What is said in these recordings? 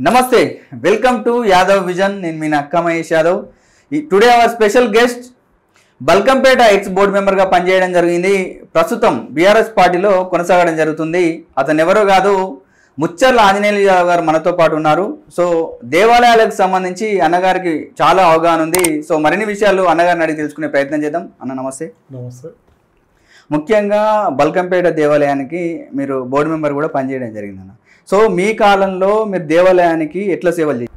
నమస్తే welcome to Yadav vision నేను మీ అక్క Mahesh Yadav today our special guest Balkampet X board మెంబర్గా పనిచేయడం జరిగింది ప్రస్తుతం బీఆర్ఎస్ పార్టీలో కొనసాగడం జరుగుతుంది అతను ఎవరో కాదు ముచ్చర్ల ఆంజనేయులు యాదవ్ గారు మనతో పాటు ఉన్నారు సో దేవాలయాలకు సంబంధించి అన్నగారికి చాలా అవగాహన ఉంది సో మరిన్ని విషయాలు అన్నగారిని అడిగి తెలుసుకునే ప్రయత్నం చేద్దాం అన్న నమస్తే నమస్తే ముఖ్యంగా బల్కంపేట దేవాలయానికి మీరు బోర్డు మెంబర్ కూడా పనిచేయడం జరిగిందన్న సో మీ కాలంలో మీరు దేవాలయానికి ఎట్లా సేవలు చేయాలి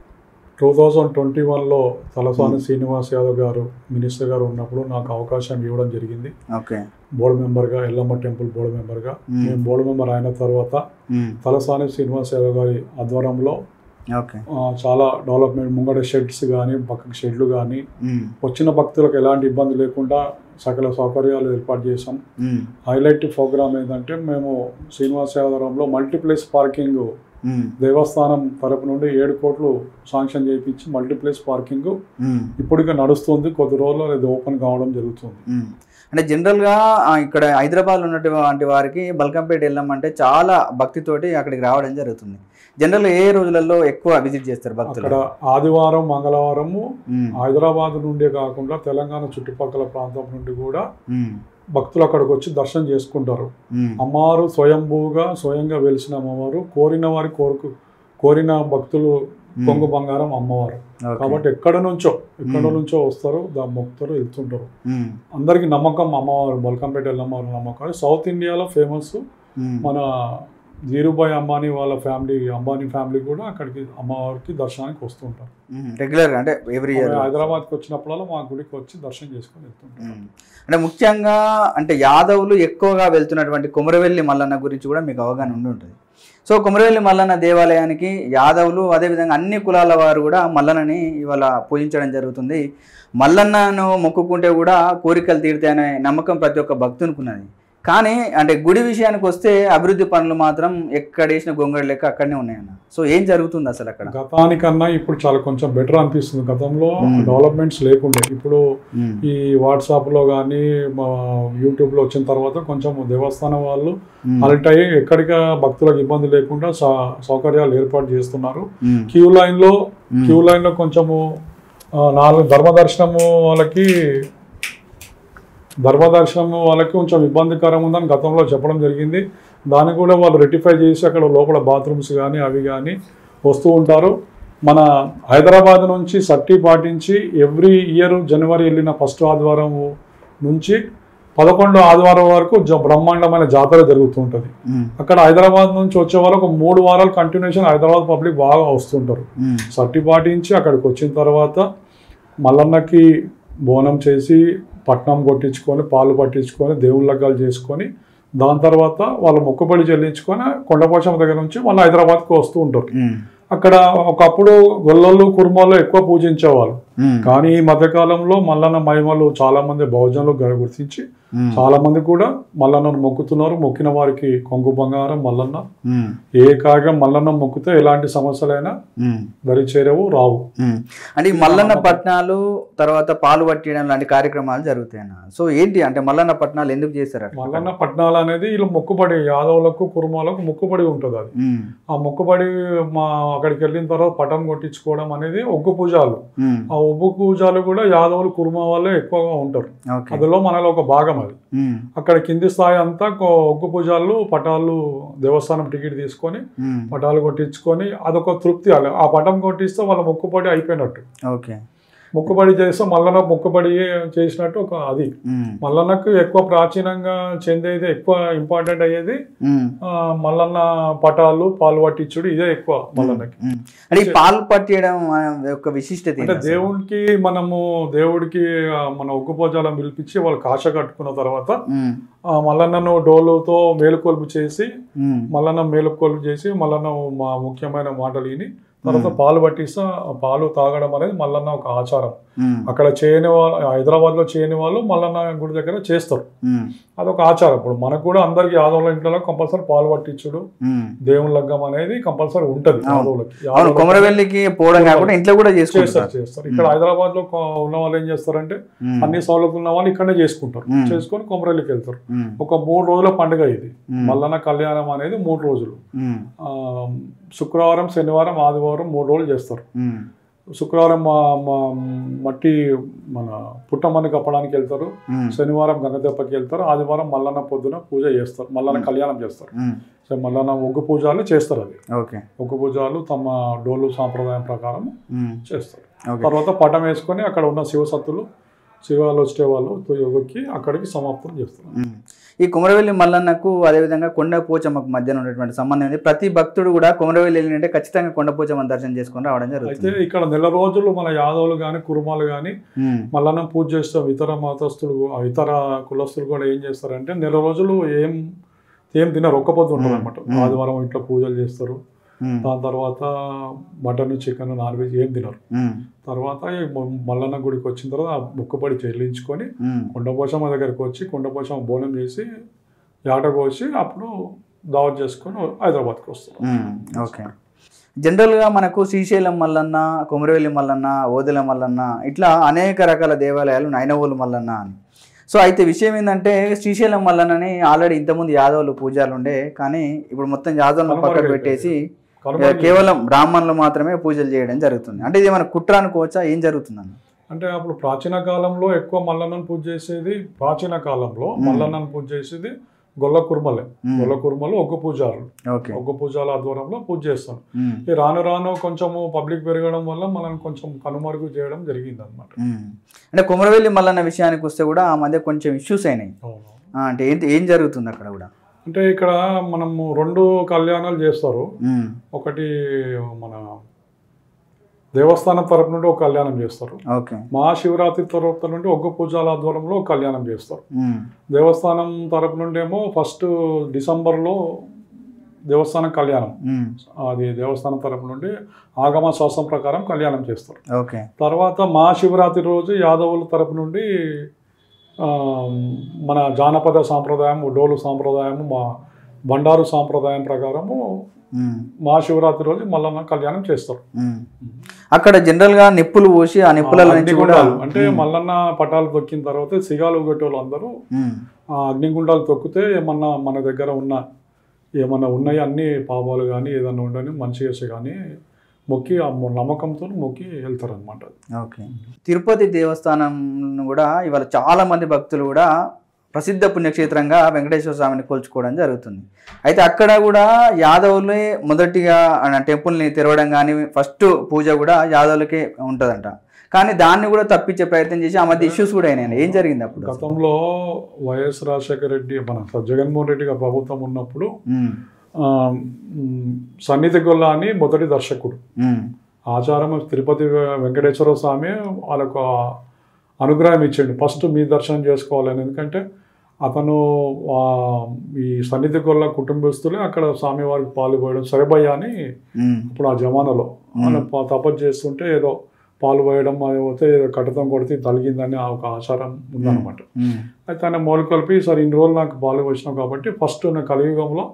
2021లో తలసాని శ్రీనివాస్ యాదవ్ గారు మినిస్టర్ గారు ఉన్నప్పుడు నాకు అవకాశం ఇవ్వడం జరిగింది ఓకే బోర్డు మెంబర్గా ఎల్లమ్మ టెంపుల్ బోర్డు మెంబర్గా నేను బోర్డు మెంబర్ అయిన తర్వాత తలసాని శ్రీనివాస్ యాదవ్ గారి ఆధ్వర్యంలో ఓకే చాలా డెవలప్మెంట్ ముంగట షెడ్స్ కానీ పక్కకి షెడ్లు కానీ వచ్చిన భక్తులకు ఎలాంటి ఇబ్బంది లేకుండా సకల సౌకర్యాలు ఏర్పాటు చేసాం హైలైట్ ప్రోగ్రామ్ ఏంటంటే మేము శ్రీనివాస ఆధ్వర్యంలో మల్టీప్లేస్ పార్కింగ్ దేవస్థానం తరపు నుండి 7 కోట్లు శాంక్షన్ చేయించి మల్టీప్లేస్ పార్కింగ్ ఇప్పటికే నడుస్తుంది కొద్ది రోజుల్లో అది ఓపెన్ కావడం జరుగుతుంది అంటే జనరల్గా ఇక్కడ హైదరాబాద్లో ఉన్నటువంటి వారికి బల్కంపేట వెళ్ళామంటే చాలా భక్తితోటి అక్కడికి రావడం జరుగుతుంది జనరల్ ఏ రోజులలో ఎక్కువ విజిట్ చేస్తారు భక్తులు అక్కడ ఆదివారం మంగళవారము హైదరాబాద్ నుండే కాకుండా తెలంగాణ చుట్టుపక్కల ప్రాంతం నుండి కూడా భక్తులు అక్కడికి వచ్చి దర్శనం చేసుకుంటారు అమ్మవారు స్వయంగా వెలిసిన అమ్మవారు కోరిన భక్తులు పొంగు బంగారం అమ్మవారు కాబట్టి ఎక్కడ నుంచో వస్తారు దాని భక్తులు వెళ్తుంటారు అందరికి నమ్మకం అమ్మవారు బల్కంపేట అమ్మవారు నమ్మకం సౌత్ ఇండియాలో ఫేమస్ మన ధీరుభాయ్ అంబానీ వాళ్ళ అంబానీ ఫ్యామిలీ కూడా అక్కడికి అమ్మవారికి దర్శనానికి వస్తుంటారు రెగ్యులర్ అంటే ఎవ్రీ ఇయర్ హైదరాబాద్కి వచ్చినప్పుడల్లా మా గుడికి వచ్చి దర్శనం చేసుకొని వెళ్తుంటారు అంటే ముఖ్యంగా అంటే యాదవులు ఎక్కువగా వెళ్తున్నటువంటి కొమరవెల్లి మల్లన్న గురించి కూడా మీకు అవగాహన ఉండి ఉంటుంది సో కొమరవెల్లి మల్లన్న దేవాలయానికి యాదవులు అదేవిధంగా అన్ని కులాల వారు కూడా మల్లన్నని ఇవాళ పూజించడం జరుగుతుంది మల్లన్నను మొక్కుకుంటే కూడా కోరికలు తీరుతాయనే నమ్మకం ప్రతి ఒక్క భక్తునికి ఉన్నది కానీ అంటే గుడి విషయానికి వస్తే అభివృద్ధి పనులు మాత్రం ఎక్కడేసిన గొంగళి లెక్క అక్కడనే ఉన్నాయన్న సో ఏం జరుగుతుంది అసలు అక్కడ గతానికన్నా ఇప్పుడు చాలా కొంచెం బెటర్ అనిపిస్తుంది గతంలో డెవలప్మెంట్స్ లేకుండే ఇప్పుడు ఈ వాట్సాప్లో కానీ యూట్యూబ్లో వచ్చిన తర్వాత కొంచెం దేవస్థానం వాళ్ళు అలర్ట్ అయ్యి ఎక్కడికి భక్తులకు ఇబ్బంది లేకుండా సౌకర్యాలు ఏర్పాటు చేస్తున్నారు క్యూ లైన్లో కొంచెము ధర్మదర్శనము వాళ్ళకి కొంచెం ఇబ్బందికరం ఉందని గతంలో చెప్పడం జరిగింది దాన్ని కూడా వాళ్ళు రెక్టిఫై చేసి అక్కడ లోపల బాత్రూమ్స్ కానీ అవి కానీ వస్తూ ఉంటారు మన హైదరాబాద్ నుంచి సర్టీ పాటించి ఎవ్రీ ఇయర్ జనవరి వెళ్ళిన ఫస్ట్ ఆదివారం నుంచి 11 ఆదివారం వరకు బ్రహ్మాండమైన జాతర జరుగుతుంటుంది అక్కడ హైదరాబాద్ నుంచి వచ్చే వాళ్ళకు 3 వారాలు కంటిన్యూషన్ హైదరాబాద్ పబ్లిక్ బాగా వస్తుంటారు సర్టీ పాటించి అక్కడికి వచ్చిన తర్వాత మల్లన్నకి బోనం చేసి పట్నం కొట్టించుకొని పాలు పట్టించుకొని దేవుళ్ళ లగ్గాలు చేసుకొని దాని తర్వాత వాళ్ళు మొక్కుబడి చెల్లించుకొని కొండపోచమ్మ దగ్గర నుంచి వాళ్ళు హైదరాబాద్కి వస్తూ ఉంటారు అక్కడ ఒకప్పుడు గొల్లలు కుర్మాలు ఎక్కువ పూజించేవాళ్ళు కానీ ఈ మధ్యకాలంలో మల్లన్న మహిమలు చాలా మంది బహుజనులు గుర్తించి చాలా మంది కూడా మల్లన్నను మొక్కుతున్నారు మొక్కిన వారికి కొంగు బంగారం మల్లన్న ఏ కార్యం మల్లన్న మొక్కితే ఎలాంటి సమస్యలైనా దరి చేరవు రావు అంటే ఈ మల్లన్న పట్నాలు తర్వాత పాలు పట్టడం లాంటి కార్యక్రమాలు జరుగుతాయి సో ఏంటి అంటే మల్లన్న పట్నాలు ఎందుకు చేస్తారు మల్లన్న పట్నాలు అనేది వీళ్ళు మొక్కుబడి యాదవులకు కుర్మాలకు మొక్కుబడి ఉంటుంది అది ఆ మొక్కుబడి అక్కడికి వెళ్ళిన తర్వాత పటం కొట్టించుకోవడం అనేది ఒగ్గు పూజాలు ఆ ఒగ్గు పూజాలు కూడా యాదవులు కుర్మా వాళ్ళే ఎక్కువగా ఉంటారు అందులో మనలో ఒక భాగం అది అక్కడ కింది స్థాయి అంతా ఒగ్గు పూజాలు పటాలు దేవస్థానం టికెట్ తీసుకొని పటాలు కొట్టించుకొని అదొక తృప్తి ఆ పటం కొట్టిస్తే వాళ్ళ మొక్కుబడి అయిపోయినట్టు ఓకే మొక్కుబడి చేస్తే మల్లన్న మొక్కుబడి చేసినట్టు ఒక అది మల్లన్నకు ఎక్కువ ప్రాచీనంగా చెందేది ఎక్కువ ఇంపార్టెంట్ అయ్యేది మల్లన్న పటాలు పాలు పట్టించుడు ఇదే ఎక్కువ మల్లన్నకి అంటే పాలు పట్టడం యొక్క విశిష్టత అంటే దేవుడికి మన ఒగ్గు పూజలను పిలిపించి వాళ్ళు కాశ కట్టుకున్న తర్వాత మల్లన్నను డోలుతో మేలుకొల్పు చేసి మల్లన్న మా ముఖ్యమైన మాటలు విని తర్వాత పాలు పట్టిస్తే పాలు తాగడం అనేది మల్లన్న ఒక ఆచారం అక్కడ చేయని వాళ్ళు హైదరాబాద్ లో చేయని వాళ్ళు మల్లన్న గుడి దగ్గర చేస్తారు అదొక ఆచారం ఇప్పుడు మనకు కూడా అందరికి యాదవుల ఇంట్లో కంపల్సరీ పాలు పట్టించుడు దేవుని లగ్గం అనేది కంపల్సరీ ఉంటది కొమరవెల్లికి పోవడం కాకుండా ఇంట్లో కూడా చేస్తారు ఇక్కడ హైదరాబాద్ లో ఉన్న వాళ్ళు ఏం చేస్తారంటే అన్ని సౌలభ్యం ఉన్న వాళ్ళు ఇక్కడనే చేసుకుంటారు చేసుకొని కొమరవెల్లికి వెళ్తారు ఒక 3 రోజుల పండుగ ఇది మల్లన్న కళ్యాణం అనేది 3 రోజులు శుక్రవారం శనివారం ఆదివారం శుక్రవారం 3 రోజులు చేస్తారు. శుక్రవారం మట్టి మన పుట్టమని కప్పడానికి వెళ్తారు, శనివారం గంగదెప్పకి వెళ్తారు, ఆదివారం మల్లన్న పొద్దున పూజ చేస్తారు, మల్లన్న కళ్యాణం చేస్తారు. సో మల్లన్న ఒగ్గు పూజలు చేస్తారు. అది ఒగ్గు పూజలు తమ డోలు సాంప్రదాయం ప్రకారం చేస్తారు. తర్వాత పటం వేసుకొని అక్కడ ఉన్న శివసత్తులు శివాలు వచ్చే వాళ్ళు యోగకి అక్కడికి సమాప్తం చేస్తారు. ఈ కుమరవెల్లి మల్లన్నకు అదేవిధంగా కొండ పోచమ్మకు మధ్యన ఉన్నటువంటి సంబంధం ఉంది. ప్రతి భక్తుడు కూడా కుమరవెల్లి వెళ్ళినంటే ఖచ్చితంగా కొండ పోచమ్మని దర్శనం చేసుకొని రావడం జరుగుతుంది. అయితే ఇక్కడ నెల రోజులు మన యాదవులు కానీ కురుమాలు కానీ మల్లన్న పూజ చేస్తాం. ఇతర మతస్థులు ఇతర కులస్తులు కూడా ఏం చేస్తారంటే నెల రోజులు ఏం తినరు, ఒక్క పొద్దు ఉంటుంది అనమాట. ఆదివారం ఇంట్లో పూజలు చేస్తారు. దాని తర్వాత మటన్ చికెన్ నాన్ వెజ్ ఏం తినరు. తర్వాత మల్లన్న గుడికి వచ్చిన తర్వాత మొక్కుబడి చెల్లించుకొని కొండపోచమ్మ దగ్గరికి వచ్చి కొండపోచమ్మ బోనం చేసి యాట కోసి అప్పుడు దావత్ చేసుకొని హైదరాబాద్కి వస్తారు. ఓకే. జనరల్గా మనకు శ్రీశైలం మల్లన్న, కుమరవెల్లి మల్లన్న, ఓదెల మల్లన్న ఇట్లా అనేక రకాల దేవాలయాలు నైనవోలు మల్లన్న అని. సో అయితే విషయం ఏంటంటే శ్రీశైలం మల్లన్నని ఆల్రెడీ ఇంతకుముందు యాదవులు పూజలు ఉండే, కానీ ఇప్పుడు మొత్తం యాదవులను పక్కన పెట్టేసి కేవలం బ్రాహ్మణులు మాత్రమే పూజలు చేయడం జరుగుతుంది. అంటే ఇది మన కుట్ర అనుకోవచ్చా, ఏం జరుగుతుందని? అంటే అప్పుడు ప్రాచీన కాలంలో ఎక్కువ మల్లన్నను పూజ చేసేది, ప్రాచీన కాలంలో మల్లన్నను పూజ చేసేది గొల్ల కుర్మలే. గొల్ల కుర్మలు ఒగ్గు పూజారులు, ఒగ్గు పూజల ఆధ్వర్యంలో పూజ చేస్తాం. ఈ రాను రాను కొంచెము పబ్లిక్ పెరగడం వల్ల మనం కొంచెం కనుమరుగు చేయడం జరిగింది అనమాట. అంటే కుమరవెల్లి మల్లన్న విషయానికి వస్తే కూడా ఆ మధ్య కొంచెం ఇష్యూస్ అయినాయి. అంటే ఏం జరుగుతుంది అక్కడ కూడా? అంటే ఇక్కడ మనము 2 కళ్యాణాలు చేస్తారు. ఒకటి మన దేవస్థానం తరపు నుండి ఒక కళ్యాణం చేస్తారు, మహాశివరాత్రి తరపు నుండి ఒగ్గు పూజల ఆధ్వర్యంలో ఒక కళ్యాణం చేస్తారు. దేవస్థానం తరపు నుండి ఏమో 1 డిసెంబర్లో దేవస్థానం కళ్యాణం, అది దేవస్థానం తరపు నుండి ఆగమ శాస్త్రం ప్రకారం కళ్యాణం చేస్తారు. తర్వాత మహాశివరాత్రి రోజు యాదవుల తరపు నుండి మన జానపద సాంప్రదాయం, డోలు సాంప్రదాయము, మా బండారు సాంప్రదాయం ప్రకారము మహాశివరాత్రి రోజు మల్లన్న కళ్యాణం చేస్తారు. అక్కడ జనరల్ గా నిప్పులు పోసి ఆ నిప్పుల నుంచి కూడా అంటే మల్లన్న పటాలు తొక్కిన తర్వాత సిగాలు కొట్టేవాళ్ళు అందరూ అగ్నిగుండాలు తొక్కితే ఏమన్నా మన దగ్గర ఏమన్నా ఉన్నాయి అన్ని పాపాలు కానీ ఏదన్నా ఉండని మంచి చేసే కానీ మొక్కి ఆ నమ్మకంతో మొక్కి వెళ్తారు అనమాట. ఓకే. తిరుపతి దేవస్థానం కూడా ఇవాళ చాలా మంది భక్తులు కూడా ప్రసిద్ధ పుణ్యక్షేత్రంగా వెంకటేశ్వర స్వామిని కొలుచుకోవడం జరుగుతుంది. అయితే అక్కడ కూడా యాదవులే మొదటిగా టెంపుల్ని తెరవడం కానీ ఫస్ట్ పూజ కూడా యాదవులకే ఉంటుందంట. కానీ దాన్ని కూడా తప్పించే ప్రయత్నం చేసి ఆ మధ్య ఇష్యూస్ కూడా అయినాయి. ఏం జరిగింది అప్పుడు? గతంలో వైఎస్ రాజశేఖర రెడ్డి మన జగన్మోహన్ రెడ్డి గారి ప్రభుత్వం ఉన్నప్పుడు సన్నిధి గొల్ల అని మొదటి దర్శకుడు ఆచారం తిరుపతి వెంకటేశ్వర స్వామి వాళ్ళకు అనుగ్రహం ఇచ్చిండు, ఫస్ట్ మీ దర్శనం చేసుకోవాలని. ఎందుకంటే అతను ఈ సన్నిధి గొల్ల కుటుంబస్తులే అక్కడ స్వామివారికి పాలు పోయడం సరిబయ్య అని ఇప్పుడు ఆ జమానాలో ఆయన తపస్సు చేస్తుంటే ఏదో పాలు పోయడం పోతే ఏదో కటతం కొడితే తలిగిందని ఒక ఆచారం ఉందన్నమాట. అయితే ఆయన మొదలుకొల్పి సరే ఇన్ని రోజులు నాకు పాలు వచ్చినావు కాబట్టి ఫస్ట్ నా కలియుగంలో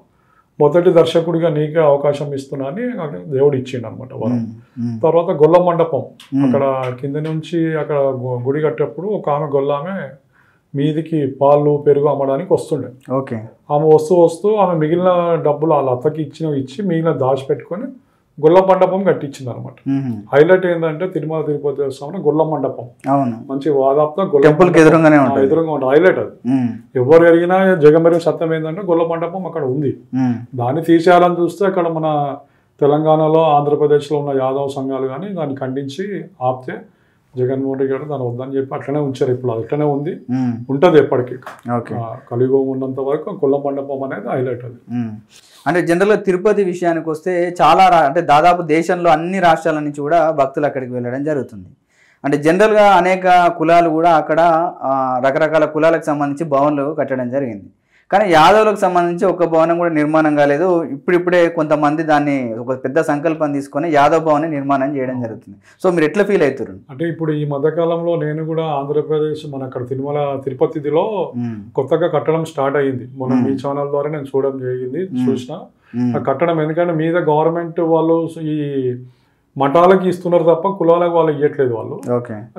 మొదటి దర్శకుడిగా నీకే అవకాశం ఇస్తున్నా అని దేవుడు ఇచ్చిండు అనమాట వరం. తర్వాత గొల్ల మండపం అక్కడ కింద నుంచి అక్కడ గుడి కట్టేప్పుడు ఒక ఆమె గొల్లామె మీదికి పాలు పెరుగు అమ్మడానికి వస్తుండే. ఆమె వస్తూ ఆమె మిగిలిన డబ్బులు వాళ్ళ అత్తకి ఇచ్చి మిగిలిన దాచిపెట్టుకొని గొల్ల మండపం కట్టించింది అనమాట. హైలైట్ ఏంటంటే తిరుమల తిరుపతి దేవస్థానం గొల్ల మండపం మంచి వాదాప్త ఎదురుగా ఉంటుంది. హైలైట్ అది ఎవరు ఎరిగినా జగమెరుగు సత్యం ఏంటంటే గొల్ల మండపం అక్కడ ఉంది. దాన్ని తీసేయాలని చూస్తే అక్కడ మన తెలంగాణలో ఆంధ్రప్రదేశ్లో ఉన్న యాదవ సంఘాలు కానీ దాన్ని ఖండించి ఆపితే జగన్మోహన్ రెడ్డి గారు దాన్ని వద్దని చెప్పి అట్లనే ఉంచారు. ఇప్పుడు అట్లనే ఉంది, ఉంటుంది ఎప్పటికీ. కలియుగం ఉన్నంత వరకు గొల్ల మండపం అనేది హైలైట్ అది. అంటే జనరల్గా తిరుపతి విషయానికి వస్తే చాలా అంటే దాదాపు దేశంలో అన్ని రాష్ట్రాల నుంచి కూడా భక్తులు అక్కడికి వెళ్ళడం జరుగుతుంది. అంటే జనరల్గా అనేక కులాలు కూడా అక్కడ రకరకాల కులాలకు సంబంధించి భవన్లు కట్టడం జరిగింది. కానీ యాదవులకు సంబంధించి ఒక భవనం కూడా నిర్మాణం కాలేదు. ఇప్పుడిప్పుడే కొంతమంది దాన్ని ఒక పెద్ద సంకల్పం తీసుకొని యాదవ్ భవన్ నిర్మాణం చేయడం జరుగుతుంది. సో మీరు ఎట్లా ఫీల్ అవుతారు? అంటే ఇప్పుడు ఈ మధ్యకాలంలో నేను కూడా ఆంధ్రప్రదేశ్ మన అక్కడ తిరుపతిలో కొత్తగా కట్టడం స్టార్ట్ అయ్యింది. మన మీ ఛానల్ ద్వారా నేను చూసిన కట్టడం. ఎందుకంటే మీద గవర్నమెంట్ వాళ్ళు ఈ మఠాలకి ఇస్తున్నారు తప్ప కులాలకు వాళ్ళు ఇవ్వట్లేదు వాళ్ళు.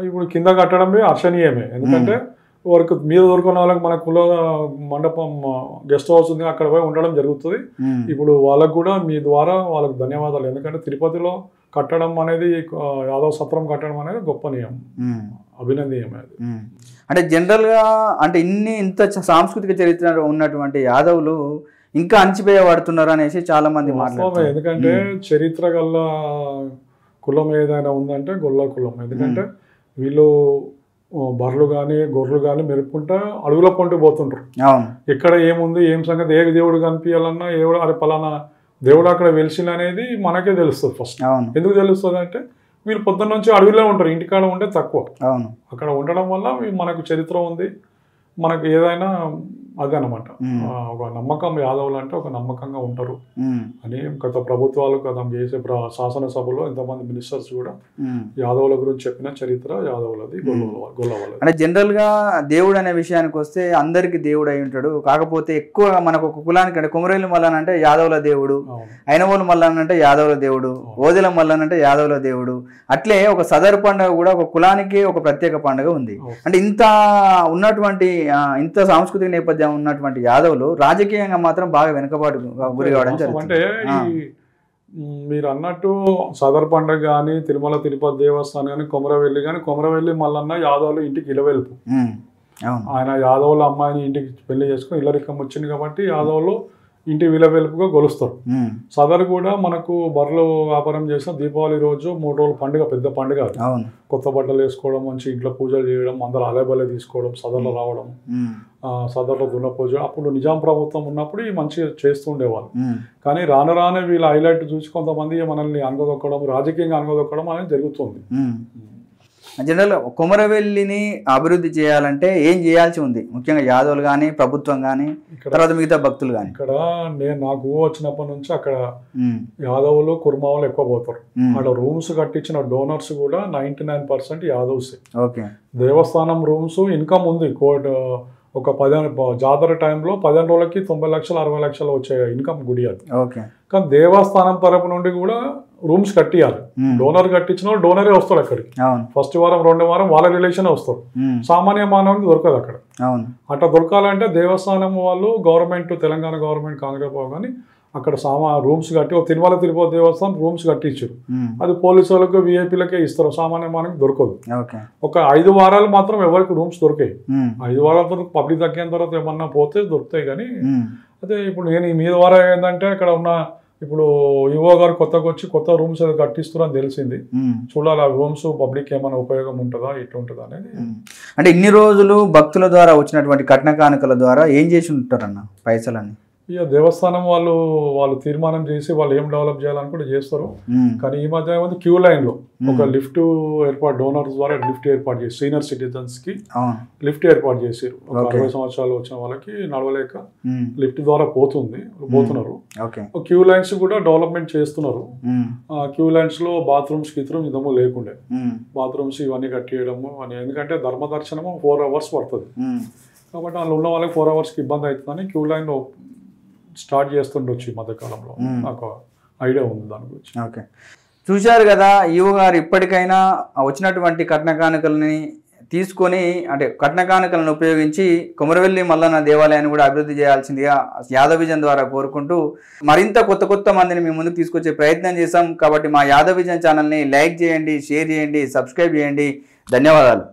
ఇప్పుడు కింద కట్టడమే అర్చనీయమే. ఎందుకంటే వరకు మీద దొరుకున్న వాళ్ళకి మన కుల మండపం గెస్ట్ హౌస్ ఉంది, అక్కడ పోయి ఉండడం జరుగుతుంది. ఇప్పుడు వాళ్ళకు కూడా మీ ద్వారా వాళ్ళకి ధన్యవాదాలు. ఎందుకంటే తిరుపతిలో కట్టడం అనేది యాదవ్ సత్రం కట్టడం అనేది గొప్ప నియమం, అభినందనీయమే అది. అంటే జనరల్గా అంటే ఇంత సాంస్కృతిక చరిత్ర ఉన్నటువంటి యాదవులు ఇంకా అణచివేయబడుతున్నారు అనేసి చాలా మంది మాట్లాడుతున్నారు. ఎందుకంటే చరిత్ర గల్ల కులం ఏదైనా ఉందంటే గొల్ల కులం. ఎందుకంటే వీళ్ళు బర్రెలు కానీ గొర్రెలు కానీ మెరుపుకుంటా అడుగుల పొంటి పోతుంటారు. ఎక్కడ ఏముంది ఏం సంగతి, ఏ దేవుడు కనిపించాలన్నా ఏడు అరే పలానా దేవుడు అక్కడ వెలిసిన అనేది మనకే తెలుస్తుంది ఫస్ట్. ఎందుకు తెలుస్తుంది అంటే వీళ్ళు పొద్దున్న నుంచి అడవిలో ఉంటారు, ఇంటికాడ ఉంటే తక్కువ. అక్కడ ఉండడం వల్ల మనకు చరిత్ర ఉంది, మనకు ఏదైనా అదే అనమాట. ఒక నమ్మకం, యాదవులు అంటే ఒక నమ్మకంగా ఉంటారు అని గత ప్రభుత్వాలు గతం చేసే శాసనసభలో ఎంతమంది మినిస్టర్స్ కూడా యాదవుల గురించి చెప్పిన చరిత్ర యాదవులది, గొల్లవాళ్ళది. అంటే జనరల్ గా దేవుడు అనే విషయానికి వస్తే అందరికి దేవుడు అయి ఉంటాడు. కాకపోతే ఎక్కువ మనకు ఒక కులానికి అంటే కొమరేలి మల్లన్న అంటే యాదవుల దేవుడు, ఐనవోలు మల్లన్న అంటే యాదవుల దేవుడు, ఓదెల మల్లన్న అంటే యాదవుల దేవుడు. అట్లే ఒక సదర్ పండుగ కూడా ఒక కులానికి ఒక ప్రత్యేక పండుగ ఉంది. అంటే ఇంత ఉన్నటువంటి ఇంత సాంస్కృతిక నేపథ్యం ఉన్నటువంటి యాదవులు రాజకీయంగా మాత్రం బాగా వెనుకబాటు గురి కావడం జరుగుతుంది. అంటే మీరు అన్నట్టు సదర్ పండుగ కానీ తిరుమల తిరుపతి దేవస్థానం కానీ కొమరవెల్లి కానీ, కొమరవెల్లి మల్లన్న యాదవులు ఇంటికి ఇలవెల్పు. ఆయన యాదవుల అమ్మాయిని ఇంటికి పెళ్లి చేసుకుని ఇల్లరికం వచ్చింది కాబట్టి యాదవులు ఇంటి విలవెలుపుగా గొలుస్తారు. సదర్ కూడా మనకు బర్రెలు వ్యాపారం చేసిన దీపావళి రోజు 3 రోజుల పండుగ, పెద్ద పండుగ. కొత్త బట్టలు వేసుకోవడం, మంచి ఇంట్లో పూజలు చేయడం, అందరూ అలబలే తీసుకోవడం, సదర్లో రావడం, సదర్లో దున్న పూజ. అప్పుడు నిజాం ప్రభుత్వం ఉన్నప్పుడు మంచిగా చేస్తూ ఉండేవాళ్ళు. కానీ రాను రానే వీళ్ళ హైలైట్ చూసి కొంతమంది మనల్ని అనగదొక్కడం, రాజకీయంగా అనగదొక్కడం అనేది జరుగుతుంది. జనరల్ కొమరవెల్లిని అభివృద్ధి చేయాలంటే ఏం చేయాల్సి ఉంది, ముఖ్యంగా యాదవులు కానీ ప్రభుత్వం కానీ తర్వాత మిగతా భక్తులు కానీ? ఇక్కడ నాకు వచ్చినప్పటి నుంచి అక్కడ యాదవులు కుర్మావులు ఎక్కువ పోతారు. అక్కడ రూమ్స్ కట్టించిన డోనర్స్ కూడా 99% యాదవ్స్. దేవస్థానం రూమ్స్ ఇన్కమ్ ఉంది. ఒక 10 జాతర టైంలో 15 రోజులకి 90 లక్షలు 60 లక్షలు వచ్చే ఇన్కమ్ గుడి అది. కానీ దేవస్థానం తరపు నుండి కూడా రూమ్స్ కట్టియాలి. డోనర్ కట్టించిన వాళ్ళు డోనరే వస్తాడు అక్కడికి. ఫస్ట్ వారం 2వ వారం వాళ్ళ రిలేషన్ వస్తారు. సామాన్య మానవునికి దొరకదు అక్కడ. అట్లా దొరకాలంటే దేవస్థానం వాళ్ళు గవర్నమెంట్, తెలంగాణ గవర్నమెంట్ కాంగ్రెస్ కానీ అక్కడ రూమ్స్ కట్టి ఒక తిరుమల తిరుపతి దేవస్థానం రూమ్స్ కట్టించారు. అది పోలీసు వాళ్ళకు విఐపీలకే ఇస్తారు, సామాన్య మానవునికి దొరకదు. ఒక 5 వారాలు మాత్రం ఎవరికి రూమ్స్ దొరికాయి. 5 వారాల తర్వాత పబ్లిక్ తగ్గిన తర్వాత ఏమన్నా పోతే దొరుకుతాయి. కానీ అదే ఇప్పుడు నేను ఈ మీద వారం ఏంటంటే అక్కడ ఉన్న ఇప్పుడు యువ గారు కొత్తగా వచ్చి కొత్త రూమ్స్ ఏదో కట్టిస్తున్నారని తెలిసింది. చూడాలి ఆ రూమ్స్ పబ్లిక్ ఏమైనా ఉపయోగం ఉంటుందా, ఇట్లా అనేది. అంటే ఇన్ని రోజులు భక్తుల ద్వారా వచ్చినటువంటి కట్న కానుకల ద్వారా ఏం చేసి ఉంటారన్న పైసలన్నీ? ఇక దేవస్థానం వాళ్ళు తీర్మానం చేసి వాళ్ళు ఏం డెవలప్ చేయాలని కూడా చేస్తారు. కానీ ఈ మధ్య ఏమైంది, క్యూ లైన్ లో ఒక లిఫ్ట్ ఏర్పాటు, డోనర్స్ ద్వారా లిఫ్ట్ ఏర్పాటు చేసి సీనియర్ సిటిజన్స్ కి లిఫ్ట్ ఏర్పాటు చేశారు. 60 సంవత్సరాలు వచ్చిన వాళ్ళకి నడవలేక లిఫ్ట్ ద్వారా పోతున్నారు. క్యూ లైన్స్ కూడా డెవలప్మెంట్ చేస్తున్నారు. క్యూ లైన్స్ లో బాత్రూమ్స్ ఇంతమో లేకుండే బాత్రూమ్స్ ఇవన్నీ కట్టియడము అని. ఎందుకంటే ధర్మదర్శనము 4 hours పడుతుంది కాబట్టి వాళ్ళు ఉన్న వాళ్ళకి 4 hours ఇబ్బంది అవుతుందని క్యూ లైన్ లో స్టార్ట్ చేస్తుండొచ్చు ఈ మధ్యకాలంలో. నాకు ఐడియా ఉంది దాని గురించి. చూశారు కదా, ఈవో గారు ఇప్పటికైనా వచ్చినటువంటి కట్న కానుకలని తీసుకొని అంటే కట్న కానుకలను ఉపయోగించి కొమరవెల్లి మల్లన్న దేవాలయాన్ని కూడా అభివృద్ధి చేయాల్సిందిగా యాదవ్ విజన్ ద్వారా కోరుకుంటూ మరింత కొత్త మందిని మీ ముందుకు తీసుకొచ్చే ప్రయత్నం చేశాం. కాబట్టి మా యాదవ్ విజన్ ఛానల్ని లైక్ చేయండి, షేర్ చేయండి, సబ్స్క్రైబ్ చేయండి. ధన్యవాదాలు.